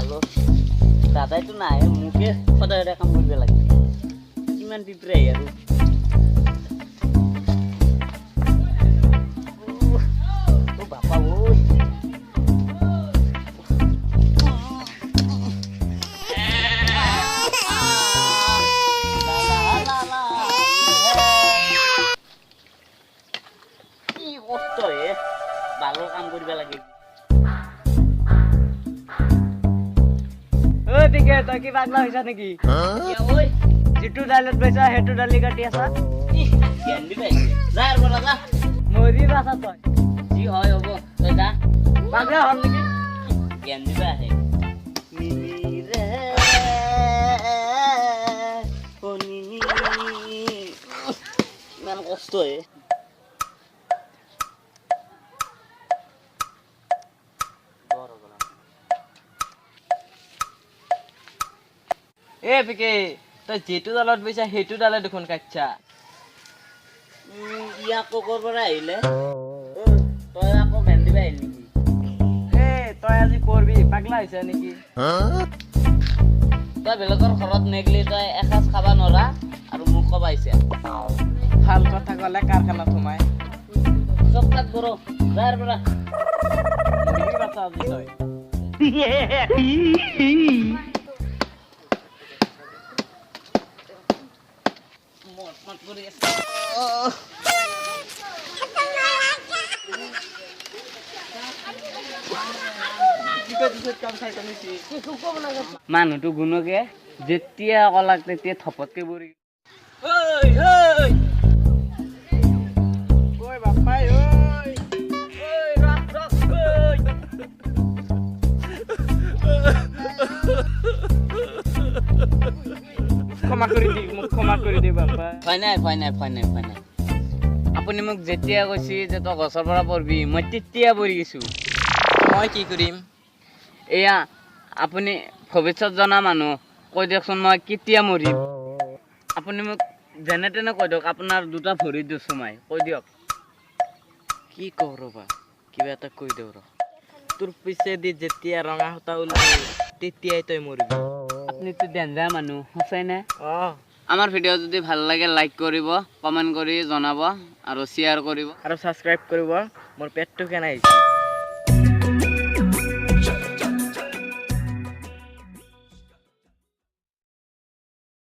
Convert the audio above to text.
ভালো দাদাইতো নাই মুকে সদায় সদায় কাম কৰিব লাগে কিমান পিপৰাই আৰু ও বাপা ঐ ভালো কাম কৰিব লাগে ঐ পিকে তই কি পাগলা হৈছা নেকি ঐ যিটো ডাইলত পাইছা সেইটো ডালি কাটি আছা জ্ঞান দি পাইছে যা আৰু বলা যা মৰি আছা তই যি হয় হ'ব তই যা পাগলা হল নেকি জ্ঞান দিবা আহে নিনিৰে ও নিনি ইমান কষ্ট হে এ পিকে তই যিটো ডালত পাইছা সেইটো ডালে দেখোন কাটছা ইয়াক কৰ পৰা আহিলে তই আকৌ জ্ঞান দিবা আহিল নেকি এ তই আজি পঢ়বি পাগলা হৈছা নেকি তই বেলেগৰ ঘৰত নেগলি তই এসাঁজ খাবা নৰা আৰু মোক কবাইছে ভাল কথা ক'লে কাৰখানাত সোমাই চব কাট কৰো যাৰ পৰা মুৰ্গী বাচ্চা আজি তই মত কৰি আছে মানুহটো গুণকে যেতিয়া কলাক তেতিয়া থপতকে পৰি ঐ বাপ্পাই ঐ ক্ষমা কৰি দি বাপ্পা ভয় নাই আপুনি মোক যেতিয়া কৈছি যে তই গছৰ পৰা পঢ়বি মই তেতিয়া পঢ়ি গৈছো মই কি কৰিম এয়া আপুনি ভৱিষ্যত জনা মানুহ কৈ দিয়কচোন মই কেতিয়া মৰিম আপুনি মোক যেনে তেনে কৈ দিয়ক আপোনাৰ দুটা ভৰিত দিছো মই কৈ দিয়ক কি কওঁ ৰবা কিবা এটা কৈ দিওঁ ৰ তোৰ পিছেদি যেতিয়া ৰঙা সূতা ওলাই তেতিয়াই তই মৰিবি আপুনিতো ডেঞ্জাৰ মানুহ সঁচাই নে অ আমাৰ ভিডিঅ' যদি ভাল লাগে লাইক কৰিব কমেণ্ট কৰি জনাব আৰু শ্বেয়াৰ কৰিব আৰু ছাবস্ক্ৰাইব কৰিব মোৰ পেটটো কেনে আহিছে